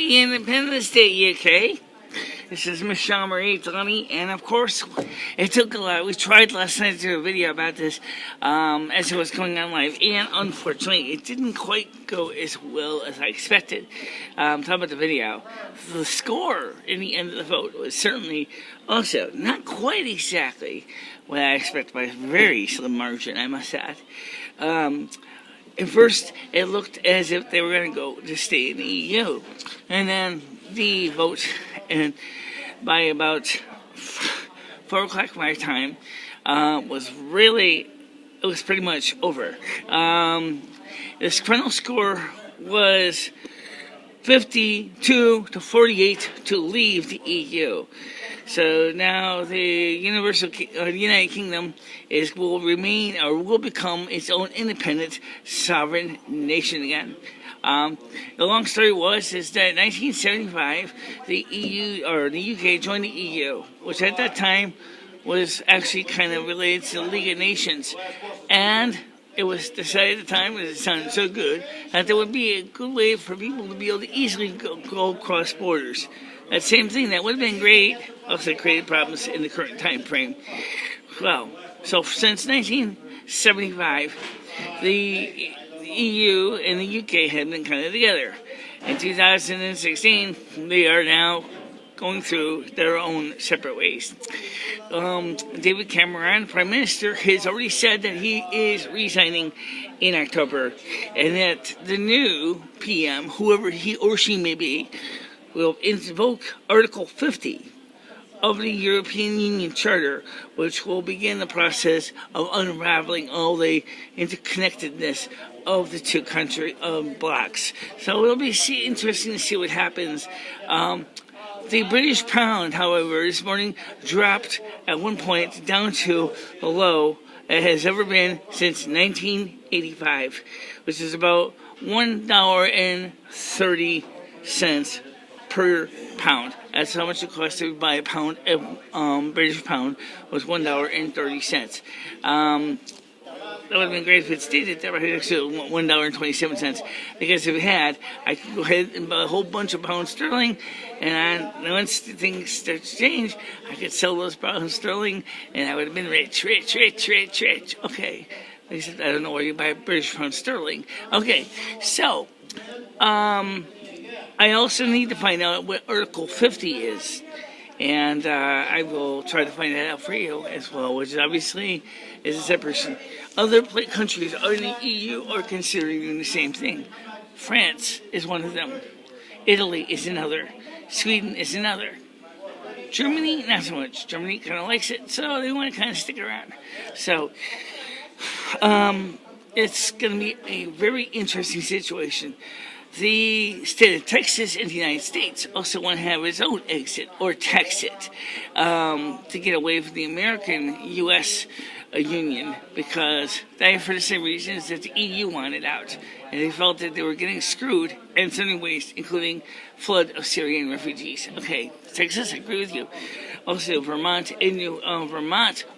Happy Independence Day, UK. This is MicheleMarieDalene, and of course, it took a lot. We tried last night to do a video about this as it was going on live, and unfortunately, it didn't quite go as well as I expected. Talking about the video, the score in the end of the vote was certainly also not quite exactly what I expected by a very slim margin, I must add. At first, it looked as if they were going to go to stay in the EU, and then the vote, and by about 4 o'clock my time, it was pretty much over. The final score was 52 to 48 to leave the EU. So now the United Kingdom will become its own independent sovereign nation again. The long story is that in 1975, the UK joined the EU, which at that time was actually kind of related to the League of Nations, and it was decided at the time, because it sounded so good, that there would be a good way for people to be able to easily go across borders. That same thing, that would have been great, also created problems in the current time frame. Well, so since 1975, the EU and the UK have been kind of together. In 2016, they are now going through their own separate ways. David Cameron, Prime Minister, has already said that he is resigning in October, and that the new PM, whoever he or she may be, will invoke Article 50 of the European Union Charter, which will begin the process of unraveling all the interconnectedness of the two country blocks. So it'll be interesting to see what happens. The British pound, however, this morning dropped at one point down to the low it has ever been since 1985, which is about $1.30 per pound. That's how much it cost to buy a pound. British pound was $1.30. That would have been great if it stayed at that, right? Actually, $1.27. Because if it had, I could go ahead and buy a whole bunch of pounds sterling, and once the things start to change, I could sell those pounds sterling, and I would have been rich. Okay. Except I don't know where you buy British pound sterling. Okay, so I also need to find out what Article 50 is. And I will try to find that out for you as well, which obviously is a separation. Other countries in the EU are considering the same thing. France is one of them. Italy is another. Sweden is another. Germany, not so much. Germany kind of likes it, so they want to kind of stick around. So it's going to be a very interesting situation. The state of Texas in the United States also want to have its own exit, or Texit, to get away from the American U.S. Union, because for the same reasons that the EU wanted out. And they felt that they were getting screwed in so many ways, including flood of Syrian refugees. Okay, Texas, I agree with you. Also, Vermont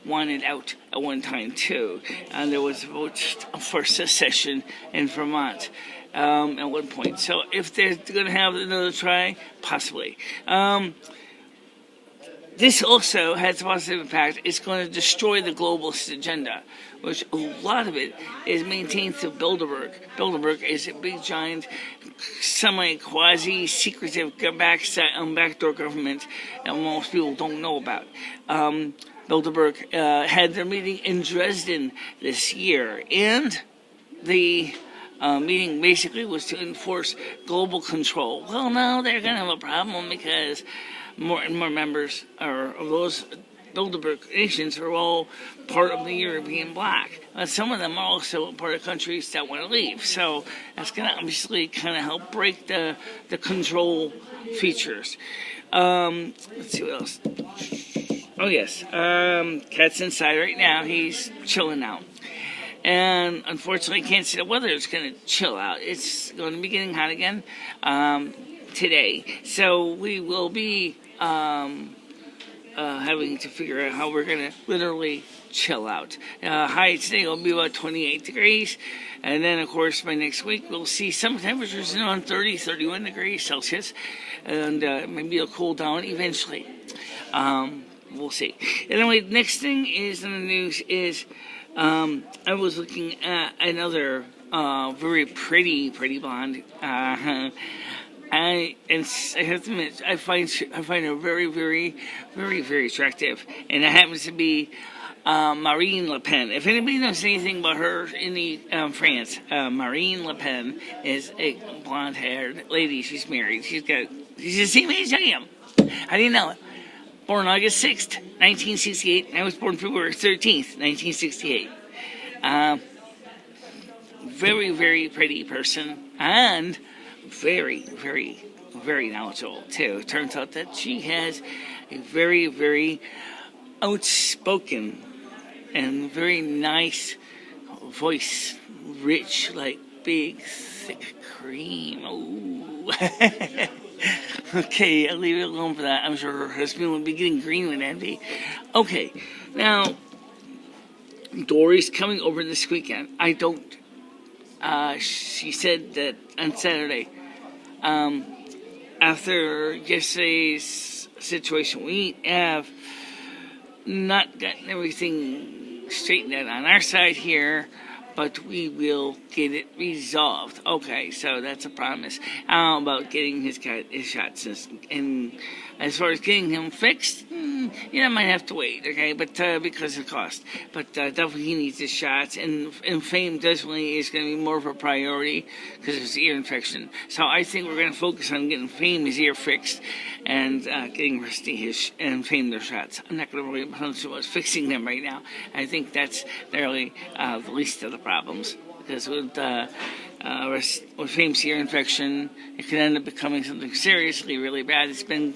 wanted out at one time, too. And there was a vote for secession in Vermont. At one point. So if they're going to have another try, possibly. This also has a positive impact. It's going to destroy the globalist agenda, which a lot of it is maintained through Bilderberg. Bilderberg is a big, giant, semi-quasi-secretive backdoor government that most people don't know about. Bilderberg had their meeting in Dresden this year, and the meeting basically was to enforce global control. Well, now they're going to have a problem because more and more members of those Bilderberg nations are all part of the European bloc. Some of them are also part of countries that want to leave. So that's going to obviously kind of help break the control features. Let's see what else. Oh, yes. Cat's inside right now. He's chilling out. And unfortunately, I can't see the weather is going to chill out. It's going to be getting hot again today. So we will be having to figure out how we're going to literally chill out. High today will be about 28 degrees. And then, of course, by next week, we'll see some temperatures around 30, 31 degrees Celsius. And maybe it'll cool down eventually. We'll see. Anyway, next thing is in the news is I was looking at another very pretty blonde. I have to admit, I find her very, very, very, very attractive, and it happens to be Marine Le Pen. If anybody knows anything about her in the France, Marine Le Pen is a blonde-haired lady. She's married. She's the same age I am. I didn't know it. Born August 6th, 1968. I was born February 13th, 1968. Very, very pretty person, and very, very, very knowledgeable, too. Turns out that she has a very, very outspoken and very nice voice, rich, like big, thick cream. Ooh. Okay, I'll leave it alone for that. I'm sure her husband would be getting green with envy. Okay, now, Dory's coming over this weekend. I don't. She said that on Saturday, after yesterday's situation, we have not gotten everything straightened out on our side here, but we will get it resolved. Okay, so that's a promise about getting his shots. And as far as getting him fixed, I might have to wait, okay, but because of cost. But definitely he needs his shots, and fame definitely is going to be more of a priority because of his ear infection. So I think we're going to focus on getting Fame his ear fixed and getting Rusty and Fame their shots. I'm not going to worry about so much fixing them right now. I think that's really the least of the problems, because with Fame's ear infection, it could end up becoming something seriously really bad. It's been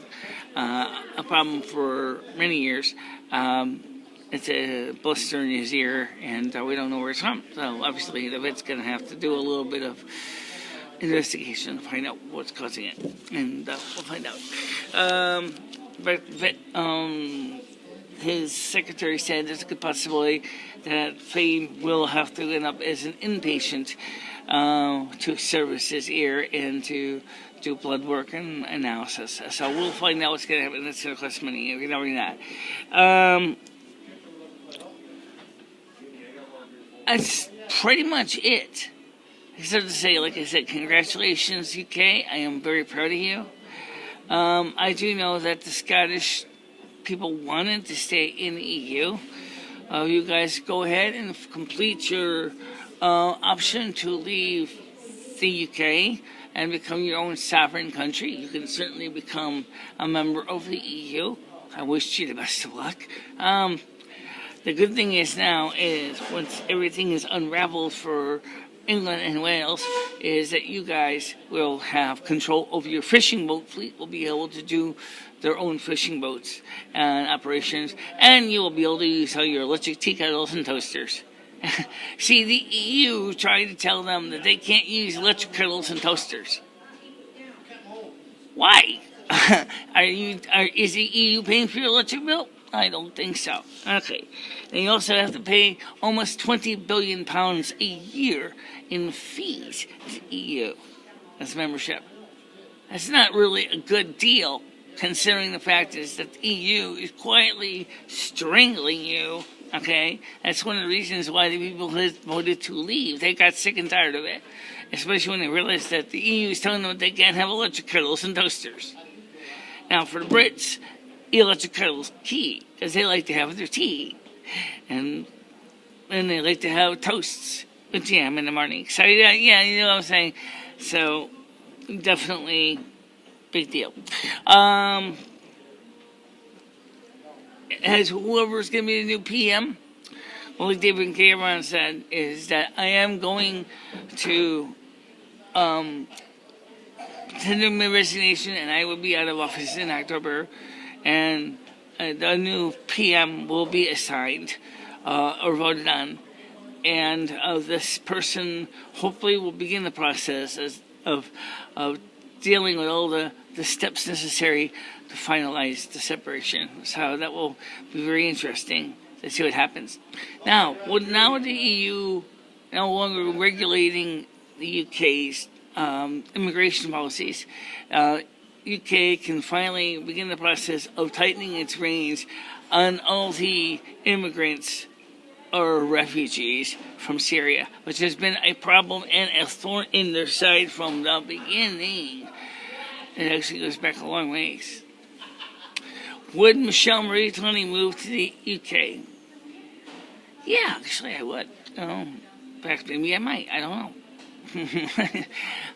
a problem for many years. It's a blister in his ear, and we don't know where it's from. So obviously the vet's going to have to do a little bit of investigation to find out what's causing it, and we'll find out. But his secretary said there's a good possibility that Fame will have to end up as an inpatient to service his ear and to do blood work and analysis. So we'll find out what's going to happen. That's going to cost money. We know that. That's pretty much it. Except to say, like I said, congratulations, UK. I am very proud of you. I do know that the Scottish people wanted to stay in the EU. You guys go ahead and complete your option to leave the UK and become your own sovereign country. You can certainly become a member of the EU. I wish you the best of luck. The good thing is now is once everything is unraveled for England and Wales, is that you guys will have control over your fishing boat fleet, will be able to do their own fishing boats and operations, and you will be able to use all your electric tea kettles and toasters. See, the EU tried to tell them that they can't use electric kettles and toasters. Why? Is the EU paying for your electric bill? I don't think so. Okay. And you also have to pay almost £20 billion a year in fees to the EU as membership. That's not really a good deal, considering the fact is that the EU is quietly strangling you. Okay? That's one of the reasons why the people voted to leave. They got sick and tired of it, especially when they realized that the EU is telling them they can't have electric kettles and toasters. Now, for the Brits, electric kettle's key, because they like to have their tea, and they like to have toasts with jam in the morning. So yeah, you know what I'm saying. So definitely big deal. As whoever's going to be the new PM, what David Cameron said is that I am going to tender my resignation, and I will be out of office in October, and the new PM will be assigned or voted on, and this person hopefully will begin the process of dealing with all the steps necessary to finalize the separation. So that will be very interesting to see what happens. Now, now the EU no longer regulating the UK's immigration policies, UK can finally begin the process of tightening its reins on all the immigrants or refugees from Syria, which has been a problem and a thorn in their side from the beginning. It actually goes back a long ways. Would MicheleMarieDalene move to the UK? Yeah, actually I would. Back maybe I might. I don't know.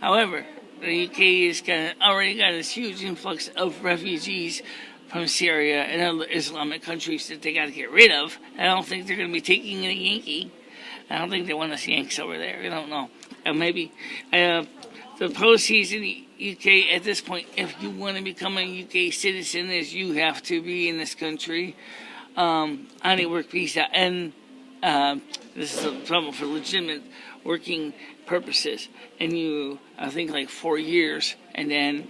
However, the UK has already got this huge influx of refugees from Syria and other Islamic countries that they got to get rid of. I don't think they're going to be taking a Yankee. I don't think they want us Yanks over there. I don't know. Maybe the policies in the UK at this point, if you want to become a UK citizen, is you have to be in this country on a work visa, and this is a trouble for legitimate working purposes. And you, I think, like 4 years, and then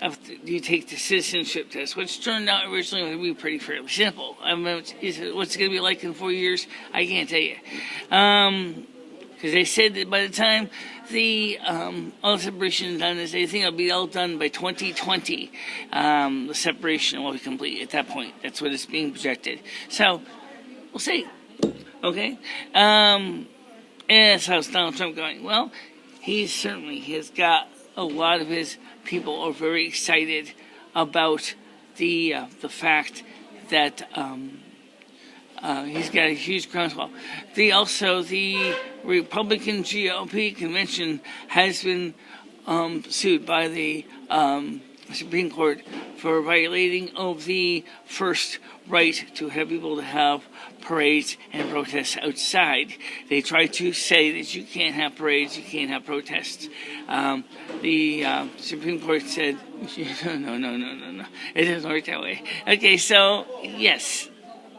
after you take the citizenship test, which turned out originally to be pretty fairly simple. I mean, what's it going to be like in 4 years? I can't tell you. Because they said that by the time the all the separation is done, they think it'll be all done by 2020. The separation will be complete at that point. That's what is being projected. So, we'll see. Okay? And that's how's Donald Trump going? Well, he certainly has got a lot of his people are very excited about the fact that he's got a huge groundswell. The Republican GOP convention has been sued by the Supreme Court for violating of the first right to have people to have parades and protests outside. They try to say that you can't have parades, you can't have protests. The Supreme Court said, no. It doesn't work that way. Okay, so, yes,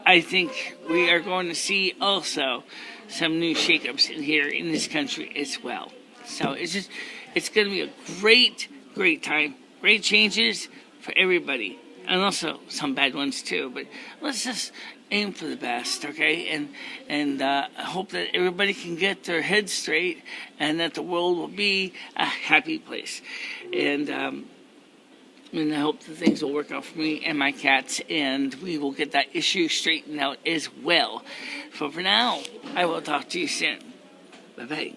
I think we are going to see also some new shakeups in here in this country as well. So it's going to be a great time. Great changes for everybody. And also some bad ones too. But let's just aim for the best, okay? And I hope that everybody can get their heads straight and that the world will be a happy place. And I hope that things will work out for me and my cats, and we will get that issue straightened out as well. So for now, I will talk to you soon. Bye-bye.